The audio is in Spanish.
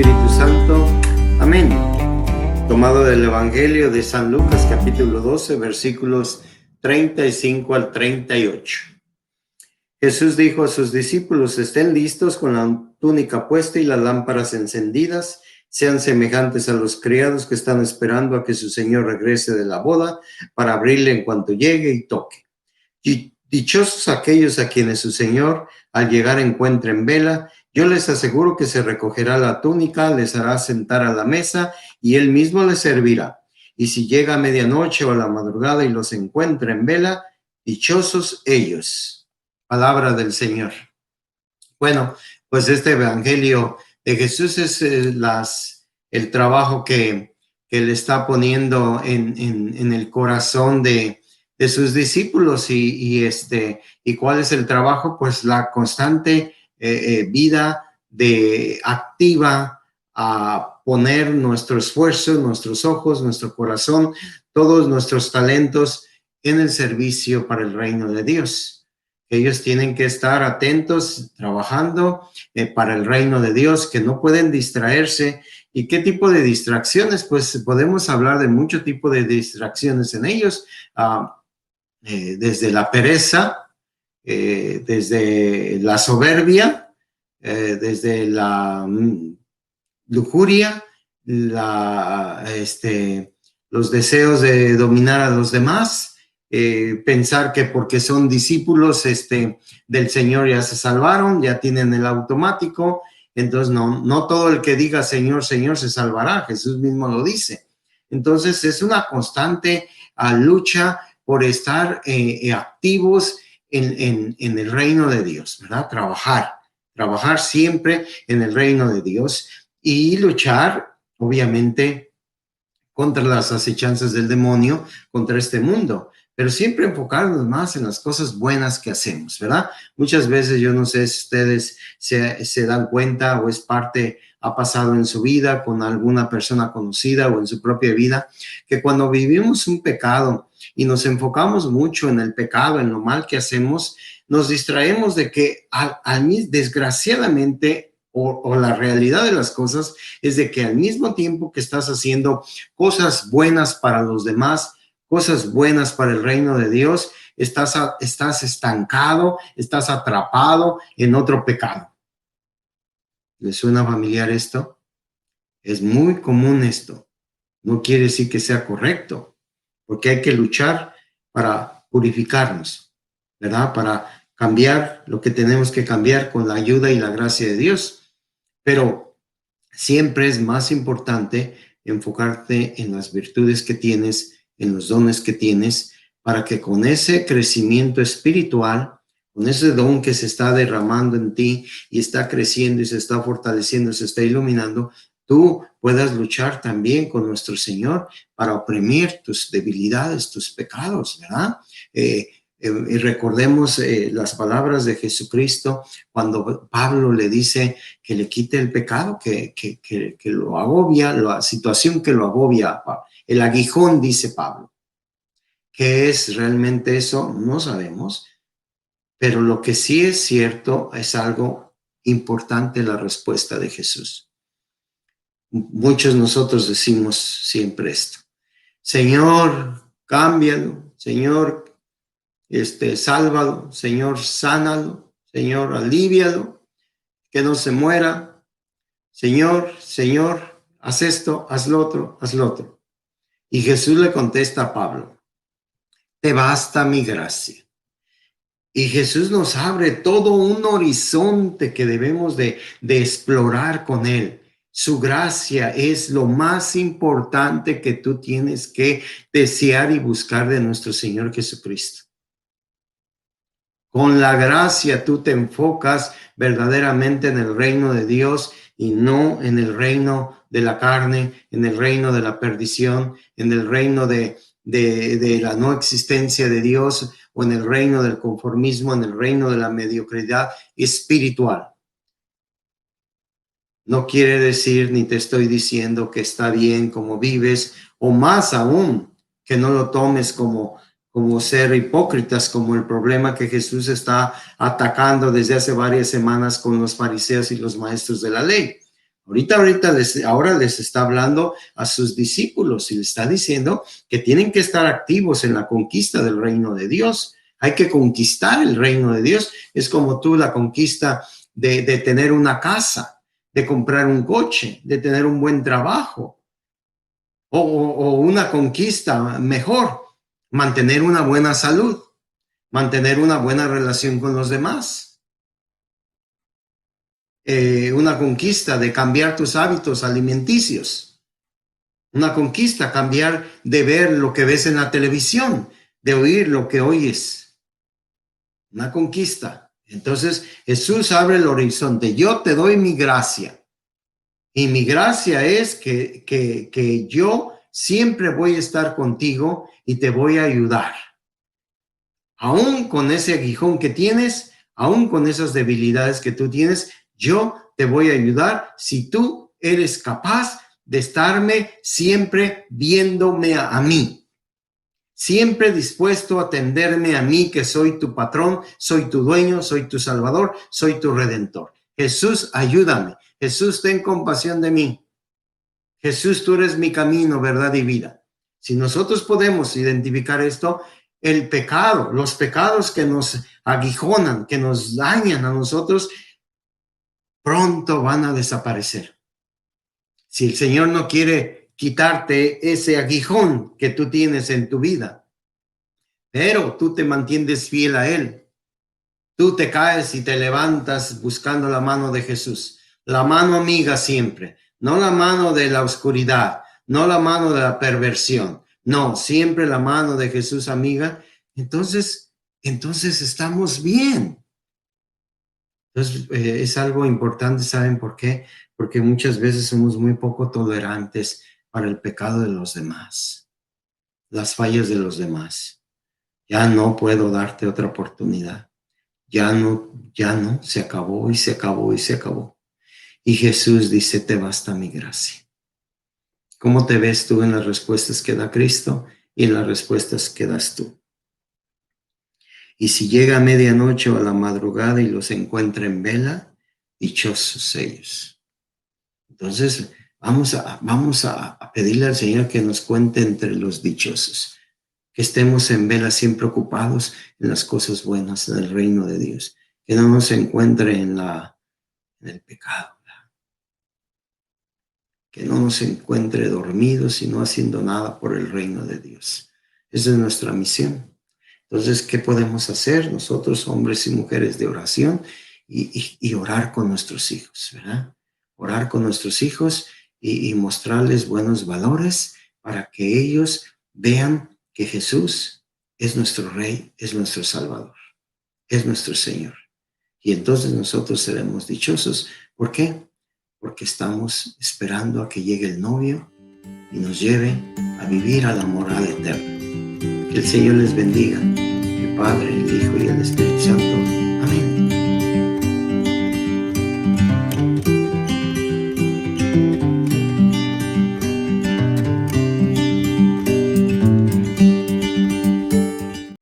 Espíritu Santo. Amén. Tomado del Evangelio de San Lucas, capítulo 12, versículos 35 al 38. Jesús dijo a sus discípulos: estén listos con la túnica puesta y las lámparas encendidas. Sean semejantes a los criados que están esperando a que su señor regrese de la boda para abrirle en cuanto llegue y toque. Y dichosos aquellos a quienes su señor al llegar encuentre en vela. Yo les aseguro que se recogerá la túnica, les hará sentar a la mesa y él mismo les servirá. Y si llega a medianoche o a la madrugada y los encuentra en vela, dichosos ellos. Palabra del Señor. Bueno, pues este evangelio de Jesús es el trabajo que le está poniendo en el corazón de sus discípulos y cuál es el trabajo, pues la constante vida activa a poner nuestro esfuerzo, nuestros ojos, nuestro corazón, todos nuestros talentos en el servicio para el reino de Dios. Ellos tienen que estar atentos, trabajando para el reino de Dios, que no pueden distraerse. ¿Y qué tipo de distracciones? Pues podemos hablar de mucho tipo de distracciones en ellos, desde la pereza, desde la soberbia, desde la lujuria, los deseos de dominar a los demás, pensar que porque son discípulos del Señor ya se salvaron, ya tienen el automático. Entonces no todo el que diga Señor, Señor se salvará. Jesús mismo lo dice. Entonces es una constante lucha por estar activos en el reino de Dios, ¿verdad? Trabajar siempre en el reino de Dios y luchar, obviamente, contra las acechanzas del demonio, contra este mundo, pero siempre enfocarnos más en las cosas buenas que hacemos, ¿verdad? Muchas veces, yo no sé si ustedes se dan cuenta o es parte, ha pasado en su vida con alguna persona conocida o en su propia vida, que cuando vivimos un pecado y nos enfocamos mucho en el pecado, en lo mal que hacemos, nos distraemos de que desgraciadamente, o la realidad de las cosas es de que al mismo tiempo que estás haciendo cosas buenas para los demás, cosas buenas para el reino de Dios, estás estancado, estás atrapado en otro pecado. ¿Les suena familiar esto? Es muy común esto. No quiere decir que sea correcto, porque hay que luchar para purificarnos, ¿verdad? Para cambiar lo que tenemos que cambiar con la ayuda y la gracia de Dios. Pero siempre es más importante enfocarte en las virtudes que tienes, en los dones que tienes, para que con ese crecimiento espiritual, con ese don que se está derramando en ti y está creciendo y se está fortaleciendo, se está iluminando, tú puedas luchar también con nuestro Señor para oprimir tus debilidades, tus pecados, ¿verdad? Y recordemos las palabras de Jesucristo cuando Pablo le dice que le quite el pecado, que lo agobia, la situación que lo agobia, el aguijón, dice Pablo. ¿Qué es realmente eso? No sabemos, pero lo que sí es cierto es algo importante, la respuesta de Jesús. Muchos de nosotros decimos siempre esto: Señor, cámbialo, Señor, sálvalo, Señor, sánalo, Señor, alivíalo, que no se muera, Señor, haz esto, haz lo otro, haz lo otro. Y Jesús le contesta a Pablo: te basta mi gracia. Y Jesús nos abre todo un horizonte que debemos de explorar con él. Su gracia es lo más importante que tú tienes que desear y buscar de nuestro Señor Jesucristo. Con la gracia tú te enfocas verdaderamente en el reino de Dios y no en el reino de la carne, en el reino de la perdición, en el reino de la no existencia de Dios, o en el reino del conformismo, en el reino de la mediocridad espiritual. No quiere decir, ni te estoy diciendo que está bien como vives, o más aún, que no lo tomes como ser hipócritas, como el problema que Jesús está atacando desde hace varias semanas con los fariseos y los maestros de la ley. Ahora les está hablando a sus discípulos y les está diciendo que tienen que estar activos en la conquista del reino de Dios. Hay que conquistar el reino de Dios. Es como tú la conquista de tener una casa, de comprar un coche, de tener un buen trabajo, o una conquista mejor, mantener una buena salud, mantener una buena relación con los demás. Una conquista de cambiar tus hábitos alimenticios, una conquista, cambiar de ver lo que ves en la televisión, de oír lo que oyes, una conquista. Entonces Jesús abre el horizonte. Yo te doy mi gracia, y mi gracia es que yo siempre voy a estar contigo y te voy a ayudar. Aún con ese aguijón que tienes, aún con esas debilidades que tú tienes, yo te voy a ayudar si tú eres capaz de estarme siempre viéndome a mí, siempre dispuesto a atenderme a mí, que soy tu patrón, soy tu dueño, soy tu salvador, soy tu redentor. Jesús, ayúdame. Jesús, ten compasión de mí. Jesús, tú eres mi camino, verdad y vida. Si nosotros podemos identificar esto, el pecado, los pecados que nos aguijonan, que nos dañan a nosotros, pronto van a desaparecer. Si el Señor no quiere quitarte ese aguijón que tú tienes en tu vida, pero tú te mantienes fiel a Él, tú te caes y te levantas buscando la mano de Jesús, la mano amiga siempre, no la mano de la oscuridad, no la mano de la perversión, no, siempre la mano de Jesús amiga, entonces estamos bien. Entonces, es algo importante, ¿saben por qué? Porque muchas veces somos muy poco tolerantes para el pecado de los demás, las fallas de los demás. Ya no puedo darte otra oportunidad. Ya no, se acabó y se acabó y se acabó. Y Jesús dice, te basta mi gracia. ¿Cómo te ves tú en las respuestas que da Cristo y en las respuestas que das tú? Y si llega a medianoche o a la madrugada y los encuentra en vela, dichosos ellos. Entonces, vamos a pedirle al Señor que nos cuente entre los dichosos, que estemos en vela siempre ocupados en las cosas buenas del reino de Dios, que no nos encuentre en el pecado, que no nos encuentre dormidos y no haciendo nada por el reino de Dios. Esa es nuestra misión. Entonces, ¿qué podemos hacer nosotros, hombres y mujeres de oración? Y orar con nuestros hijos, ¿verdad? Orar con nuestros hijos y mostrarles buenos valores para que ellos vean que Jesús es nuestro Rey, es nuestro Salvador, es nuestro Señor. Y entonces nosotros seremos dichosos. ¿Por qué? Porque estamos esperando a que llegue el novio y nos lleve a vivir a la morada eterna. Que el Señor les bendiga, el Padre, el Hijo y el Espíritu Santo.